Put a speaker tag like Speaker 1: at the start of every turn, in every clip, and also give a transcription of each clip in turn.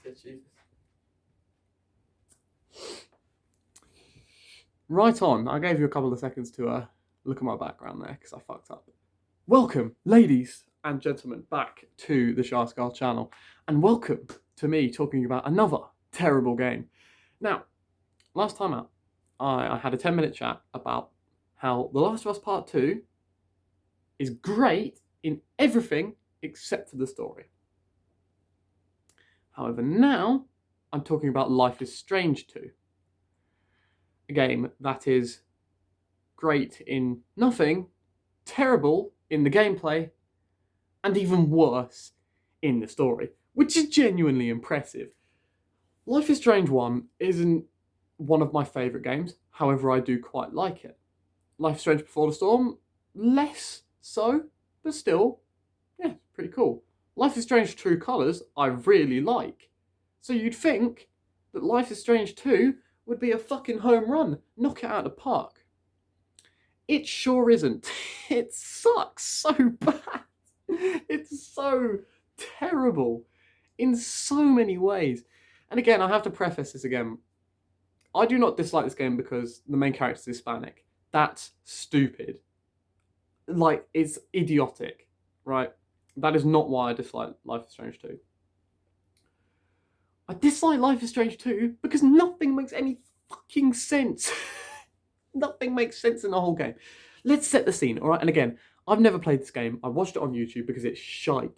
Speaker 1: Jesus. Right on. I gave you a couple of seconds to look at my background there because I fucked up. Welcome, ladies and gentlemen, back to the Sharskull channel, and welcome to me talking about another terrible game. Now, last time out, I had a 10-minute chat about how The Last of Us Part 2 is great in everything except for the story. However, now I'm talking about Life is Strange 2. A game that is great in nothing, terrible in the gameplay, and even worse in the story, which is genuinely impressive. Life is Strange 1 isn't one of my favourite games, however I do quite like it. Life is Strange Before the Storm, less so, but still, yeah, pretty cool. Life is Strange True Colours I really like. So you'd think that Life is Strange 2 would be a fucking home run, knock it out of the park. It sure isn't. It sucks so bad. It's so terrible in so many ways. And again, I have to preface this again. I do not dislike this game because the main character is Hispanic. That's stupid. Like, it's idiotic, right? That is not why I dislike Life is Strange 2. I dislike Life is Strange 2 because nothing makes any fucking sense. Nothing makes sense in the whole game. Let's set the scene, alright? And again, I've never played this game. I watched it on YouTube because it's shite.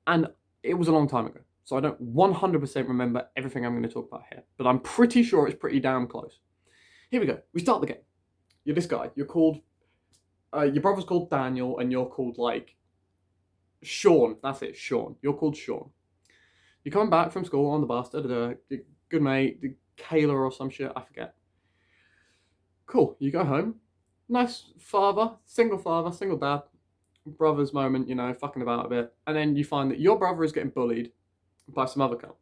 Speaker 1: And it was a long time ago. So I don't 100% remember everything I'm going to talk about here. But I'm pretty sure it's pretty damn close. Here we go. We start the game. You're this guy. You're called... your brother's called Daniel and you're called, like... Sean. That's it, Sean. You're called Sean. You're coming back from school on the bus. Good mate. Kayla or some shit. I forget. Cool. You go home. Nice father. Single dad. Brother's moment, you know, fucking about a bit. And then you find that your brother is getting bullied by some other cunt.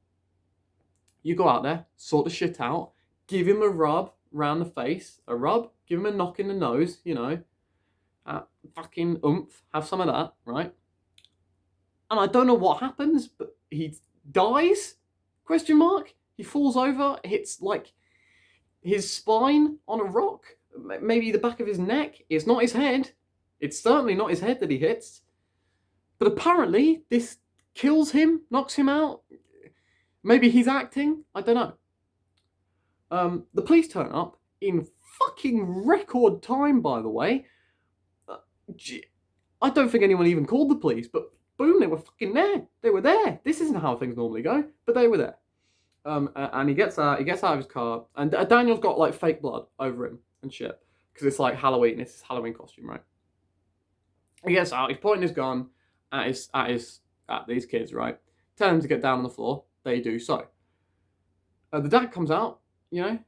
Speaker 1: You go out there, sort the shit out, give him a rub round the face, a rub, give him a knock in the nose, you know, fucking oomph, have some of that, right? And I don't know what happens, but he dies, question mark. He falls over, hits like his spine on a rock, maybe the back of his neck. It's not his head. It's certainly not his head that he hits. But apparently this kills him, knocks him out. Maybe he's acting, I don't know. The police turn up in fucking record time, by the way. I don't think anyone even called the police, but boom, they were fucking there. They were there. This isn't how things normally go, but they were there. And he gets out of his car, and Daniel's got like fake blood over him and shit, because it's like Halloween. It's his Halloween costume, right? He gets out. He's pointing his gun at these kids, right? Telling them to get down on the floor. They do so. The dad comes out. You know,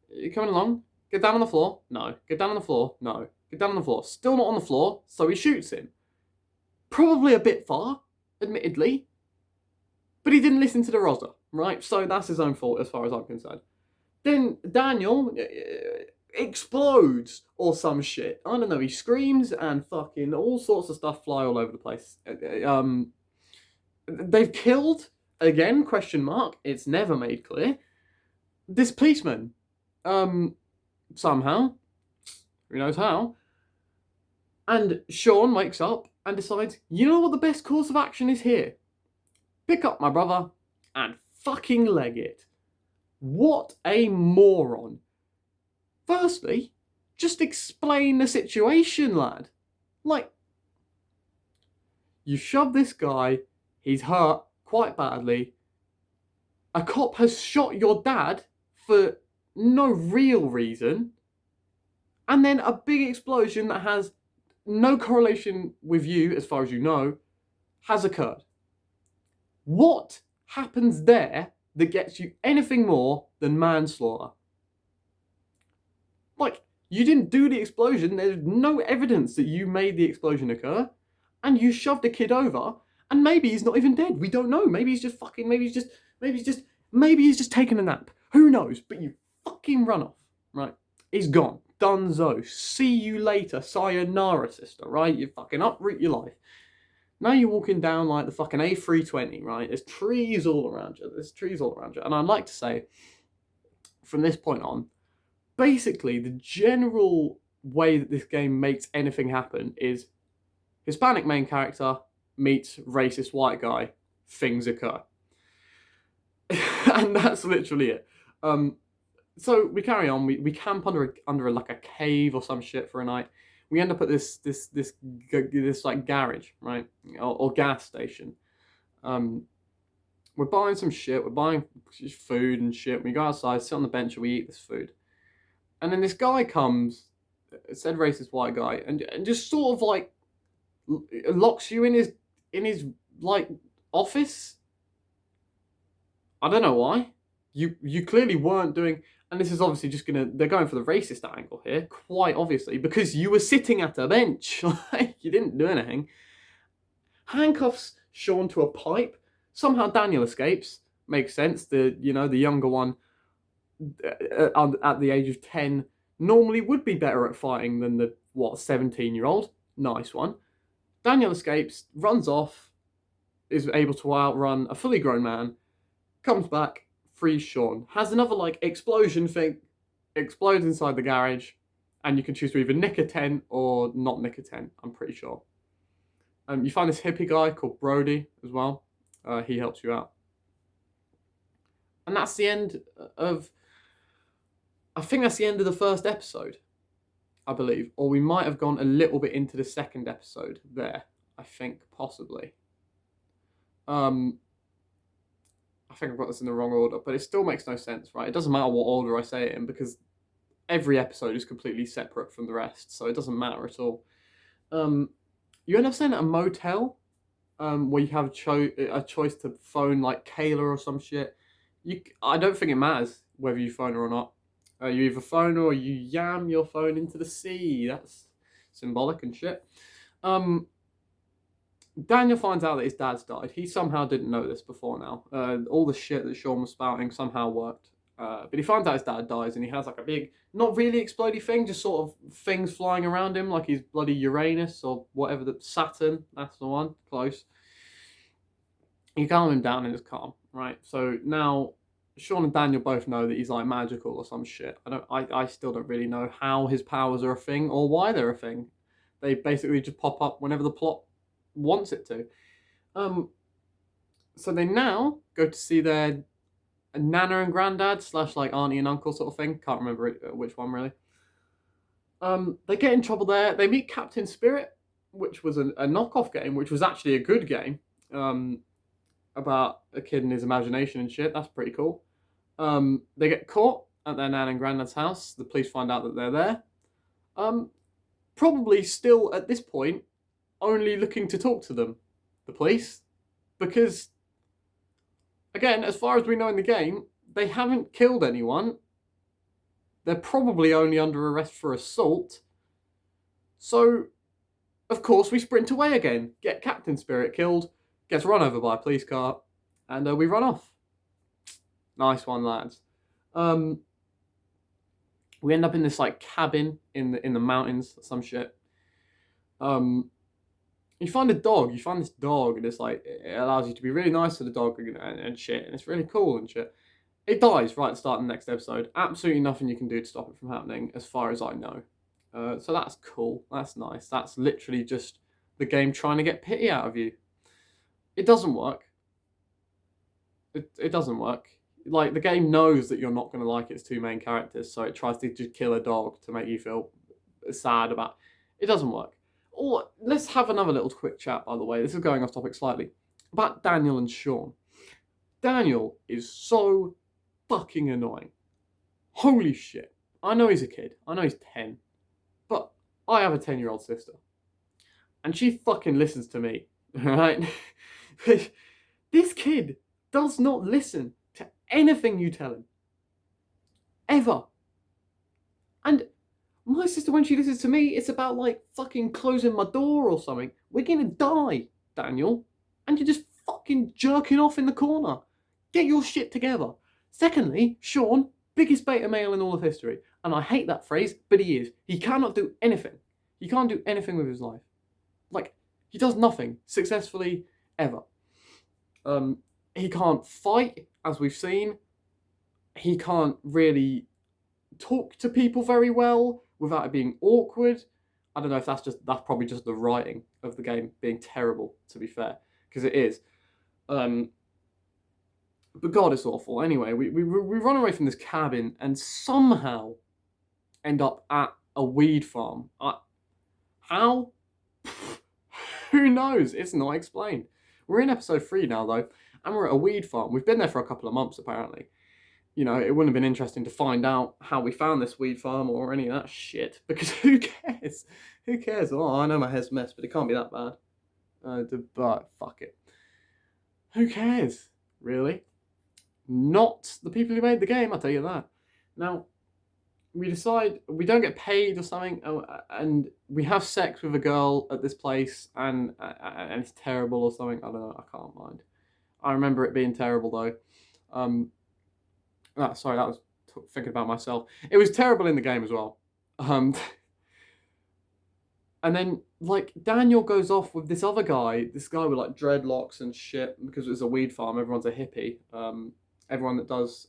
Speaker 1: you coming along? Get down on the floor. No. Get down on the floor. No. Get down on the floor. Still not on the floor. So he shoots him. Probably a bit far, admittedly, but he didn't listen to the Rosa, right? So that's his own fault as far as I'm concerned. Then Daniel explodes or some shit. I don't know. He screams and fucking all sorts of stuff fly all over the place. They've killed, again, question mark, it's never made clear, this policeman. Somehow. Who knows how. And Sean wakes up and decides, you know what the best course of action is here? Pick up my brother and fucking leg it. What a moron. Firstly, just explain the situation, lad. Like, you shove this guy, he's hurt quite badly. A cop has shot your dad for no real reason. And then a big explosion that has no correlation with you, as far as you know, has occurred. What happens there that gets you anything more than manslaughter? Like, you didn't do the explosion, there's no evidence that you made the explosion occur, and you shoved a kid over, and maybe he's not even dead. We don't know. Maybe he's just fucking, maybe he's just taking a nap. Who knows? But you fucking run off, right? He's gone. Dunzo. See you later. Sayonara, sister, right? You fucking uproot your life. Now you're walking down like the fucking A320, right? There's trees all around you. There's trees all around you. And I'd like to say, from this point on, basically the general way that this game makes anything happen is Hispanic main character meets racist white guy, things occur. And that's literally it. So we carry on. We camp under like a cave or some shit for a night. We end up at this like garage, right, or gas station. We're buying some shit. We're buying food and shit. We go outside, sit on the bench, and we eat this food. And then this guy comes, said racist white guy, and just sort of like locks you in his like office. I don't know why. You clearly weren't doing, and this is obviously just they're going for the racist angle here, quite obviously, because you were sitting at a bench, like you didn't do anything. Handcuffs Sean to a pipe. Somehow Daniel escapes. Makes sense. The younger one at the age of 10 normally would be better at fighting than the 17-year-old. Nice one. Daniel escapes, runs off, is able to outrun a fully grown man, comes back, frees Sean, has another like explosion thing, explodes inside the garage, and you can choose to either nick a tent or not nick a tent, I'm pretty sure. You find this hippie guy called Brody as well. He helps you out. And that's the end of, I think that's the end of the first episode, I believe. Or we might have gone a little bit into the second episode there, I think, possibly. I think I've got this in the wrong order, but it still makes no sense, right? It doesn't matter what order I say it in, because every episode is completely separate from the rest, so it doesn't matter at all. You end up staying at a motel, where you have a choice to phone like Kayla or some shit. I don't think it matters whether you phone her or not. You either phone her or you yam your phone into the sea. That's symbolic and shit. Daniel finds out that his dad's died. He somehow didn't know this before now. All the shit that Sean was spouting somehow worked. But he finds out his dad dies, and he has like a big, not really explodey thing, just sort of things flying around him, like he's bloody Uranus or whatever, Saturn, that's the one, close. You calm him down and it's calm, right? So now Sean and Daniel both know that he's like magical or some shit. I still don't really know how his powers are a thing or why they're a thing. They basically just pop up whenever the plot wants it to. So they now go to see their nana and granddad / like auntie and uncle sort of thing. Can't remember which one really. They get in trouble there. They meet Captain Spirit, which was a knockoff game, which was actually a good game. About a kid and his imagination and shit. That's pretty cool. They get caught at their nan and granddad's house. The police find out that they're there. Probably still at this point only looking to talk to them, the police, because again, as far as we know in the game, they haven't killed anyone. They're probably only under arrest for assault. So, of course, we sprint away again, get Captain Spirit killed, gets run over by a police car, and we run off. Nice one, lads. We end up in this like cabin in the mountains, some shit. You find a dog. You find this dog, and it's like it allows you to be really nice to the dog and shit, and it's really cool and shit. It dies right at the start of the next episode. Absolutely nothing you can do to stop it from happening, as far as I know. So that's cool. That's nice. That's literally just the game trying to get pity out of you. It doesn't work. It doesn't work. Like, the game knows that you're not going to like its two main characters, so it tries to just kill a dog to make you feel sad about it. It doesn't work. Or, let's have another little quick chat, by the way. This is going off topic slightly. About Daniel and Sean. Daniel is so fucking annoying. Holy shit. I know he's a kid. I know he's 10. But I have a 10-year-old sister. And she fucking listens to me. Alright? This kid does not listen to anything you tell him. Ever. And my sister, when she listens to me, it's about like fucking closing my door or something. We're gonna die, Daniel. And you're just fucking jerking off in the corner. Get your shit together. Secondly, Sean, biggest beta male in all of history. And I hate that phrase, but he is. He cannot do anything. He can't do anything with his life. Like, He does nothing successfully ever. He can't fight, as we've seen. He can't really talk to people very well without it being awkward. I don't know if that's probably just the writing of the game being terrible, to be fair, because it is. But God, it's awful. Anyway, we run away from this cabin and somehow end up at a weed farm. How? Who knows? It's not explained. We're in episode 3 now, though, and we're at a weed farm. We've been there for a couple of months, apparently. You know, it wouldn't have been interesting to find out how we found this weed farm or any of that shit, because who cares? Who cares? Oh, I know my head's a mess, but it can't be that bad. But fuck it. Who cares? Really? Not the people who made the game, I'll tell you that. Now, we decide we don't get paid or something, and we have sex with a girl at this place, and it's terrible or something. I don't know. I can't mind. I remember it being terrible though. Sorry, that was thinking about myself. It was terrible in the game as well. And then like Daniel goes off with this other guy, this guy with like dreadlocks and shit, because it's a weed farm. Everyone's a hippie. Everyone that does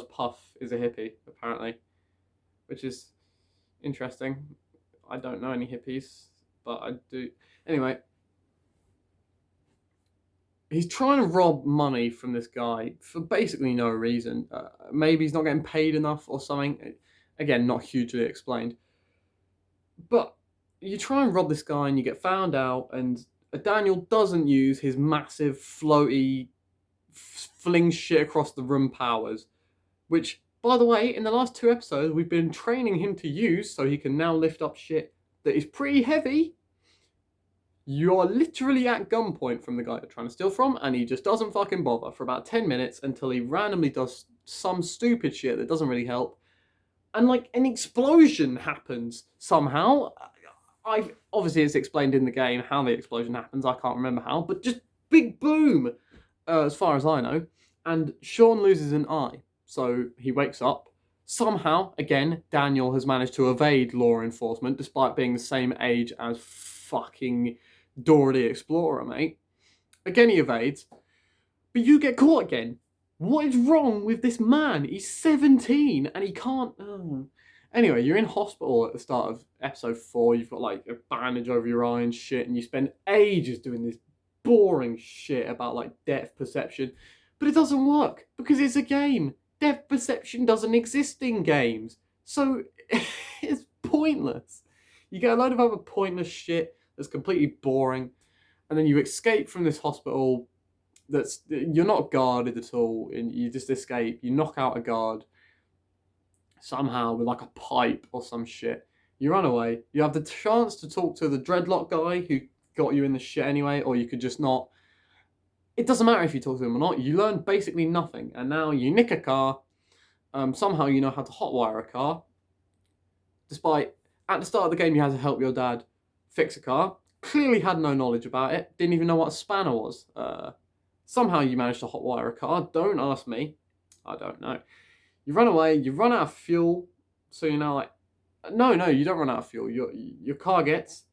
Speaker 1: puff is a hippie apparently, which is interesting. I don't know any hippies, but I do. Anyway, he's trying to rob money from this guy for basically no reason. Maybe he's not getting paid enough or something. Again, not hugely explained. But you try and rob this guy and you get found out, and Daniel doesn't use his massive floaty fling shit across the room powers, which, by the way, in the last 2 episodes we've been training him to use so he can now lift up shit that is pretty heavy. You are literally at gunpoint from the guy you're trying to steal from, and he just doesn't fucking bother for about 10 minutes until he randomly does some stupid shit that doesn't really help. And like an explosion happens somehow. Obviously it's explained in the game how the explosion happens. I can't remember how, but just big boom, as far as I know. And Sean loses an eye, so he wakes up. Somehow, again, Daniel has managed to evade law enforcement despite being the same age as fucking Dora the Explorer, mate. Again, he evades, but you get caught again. What is wrong with this man? He's 17 and he can't. Anyway, you're in hospital at the start of episode 4. You've got like a bandage over your eye and shit, and you spend ages doing this boring shit about like depth perception, but it doesn't work because it's a game. Depth perception doesn't exist in games, so it's pointless. You get a load of other pointless shit that's completely boring, and then you escape from this hospital you're not guarded at all, and you just escape. You knock out a guard somehow with like a pipe or some shit. You run away. You have the chance to talk to the dreadlock guy who got you in the shit anyway, or you could just not. It doesn't matter if you talk to him or not. You learn basically nothing, and now you nick a car. Somehow you know how to hotwire a car, despite at the start of the game you had to help your dad fix a car. Clearly had no knowledge about it. Didn't even know what a spanner was. Somehow you managed to hotwire a car. Don't ask me. I don't know. You run away. You run out of fuel. So you're now like, no, you don't run out of fuel. Your car gets,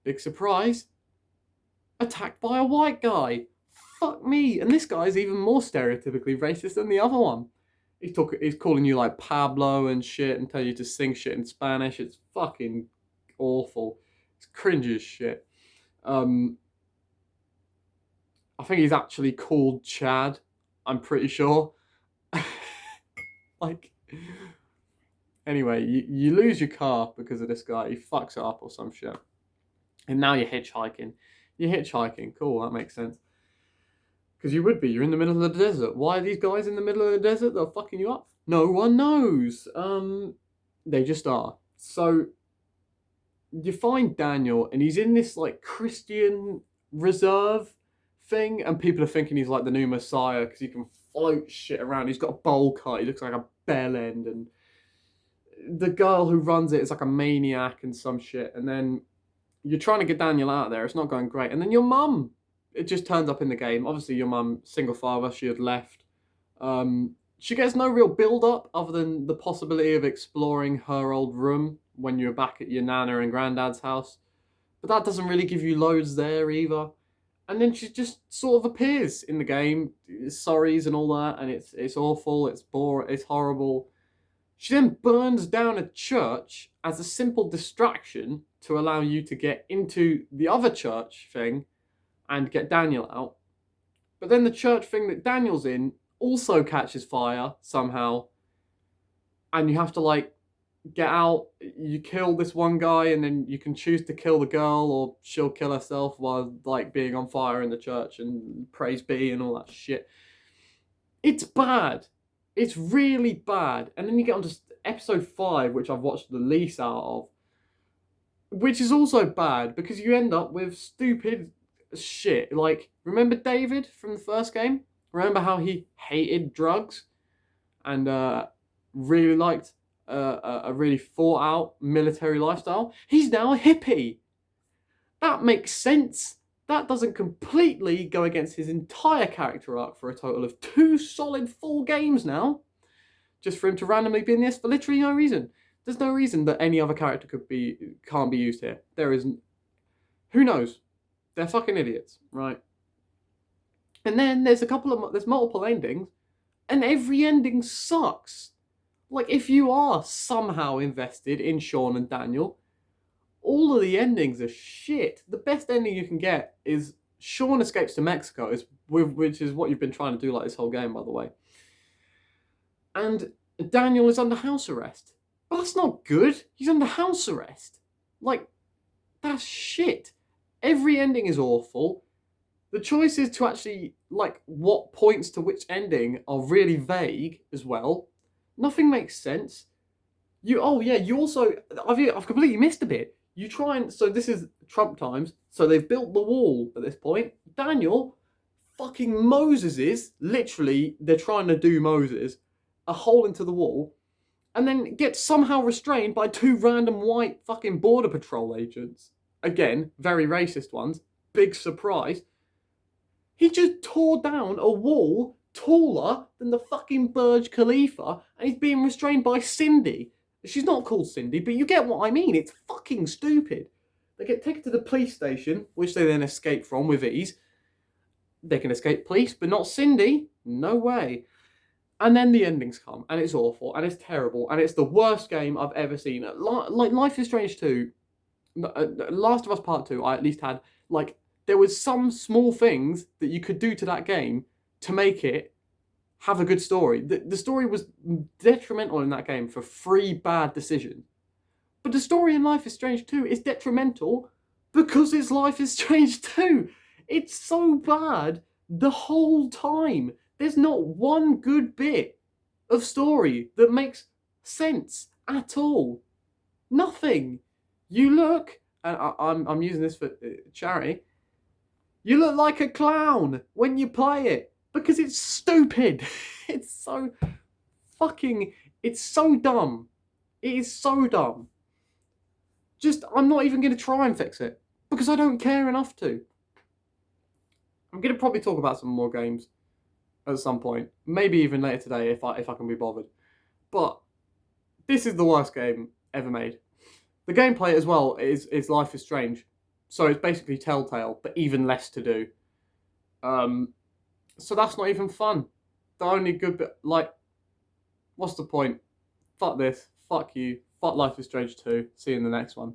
Speaker 1: big surprise, attacked by a white guy. Fuck me. And this guy's even more stereotypically racist than the other one. He's calling you like Pablo and shit and telling you to sing shit in Spanish. It's fucking awful. It's cringy as shit. I think he's actually called Chad. I'm pretty sure. Like, anyway, you lose your car because of this guy. He fucks it up or some shit. And now you're hitchhiking. Cool, that makes sense. Because you would be. You're in the middle of the desert. Why are these guys in the middle of the desert that are fucking you up? No one knows. They just are. So you find Daniel, and he's in this like Christian reserve thing, and people are thinking he's like the new Messiah because he can float shit around. He's got a bowl cut. He looks like a bell end, and the girl who runs it is like a maniac and some shit. And then you're trying to get Daniel out of there. It's not going great. And then your mum, it just turns up in the game. Obviously, your mum, single father, she had left. She gets no real build-up other than the possibility of exploring her old room when you're back at your nana and granddad's house. but that doesn't really give you loads there either. And then she just sort of appears in the game, sorries and all that, and it's awful, it's boring, it's horrible. She then burns down a church as a simple distraction to allow you to get into the other church thing and get Daniel out. But then the church thing that Daniel's in also catches fire somehow, and you have to like get out. You kill this one guy, and then you can choose to kill the girl, or she'll kill herself while like being on fire in the church, and praise be and all that shit. It's bad. It's really bad. And then you get onto episode 5, which I've watched the LiS out of, which is also bad because you end up with stupid shit. Like, remember David from the first game? Remember how he hated drugs and really liked a really thought out military lifestyle? He's now a hippie. That makes sense. That doesn't completely go against his entire character arc for a total of 2 solid full games now. Just for him to randomly be in this for literally no reason. There's no reason that any other character can't be used here. There isn't. Who knows? They're fucking idiots, right? And then there's multiple endings, and every ending sucks. Like, if you are somehow invested in Sean and Daniel, all of the endings are shit. The best ending you can get is Sean escapes to Mexico, which is what you've been trying to do like this whole game, by the way. And Daniel is under house arrest. But that's not good. He's under house arrest. Like, that's shit. Every ending is awful. The choices to actually, like, what points to which ending are really vague as well. Nothing makes sense. You also, I've completely missed a bit. You try and, so this is Trump times, so they've built the wall at this point. Daniel fucking Moseses, literally, they're trying to do Moses, a hole into the wall, and then gets somehow restrained by 2 random white fucking border patrol agents. Again, very racist ones. Big surprise. He just tore down a wall taller than the fucking Burj Khalifa, and he's being restrained by Cindy. She's not called Cindy, but you get what I mean. It's fucking stupid. They get taken to the police station, which they then escape from with ease. They can escape police, but not Cindy. No way. And then the endings come, and it's awful, and it's terrible, and it's the worst game I've ever seen. Like Life is Strange 2, Last of Us Part 2, I at least had, like, there was some small things that you could do to that game to make it have a good story. The story was detrimental in that game for 3 bad decisions. But the story in Life is Strange 2 is detrimental because it's Life is Strange 2. It's so bad the whole time. There's not one good bit of story that makes sense at all. Nothing. You look, and I'm using this for charity, you look like a clown when you play it because it's stupid. It's so dumb. It is so dumb. I'm not even going to try and fix it because I don't care enough to. I'm going to probably talk about some more games at some point, maybe even later today if I can be bothered. But this is the worst game ever made. The gameplay as well is Life is Strange, so it's basically Telltale, but even less to do. So that's not even fun. The only good bit, like, what's the point? Fuck this. Fuck you. Fuck Life is Strange 2. See you in the next one.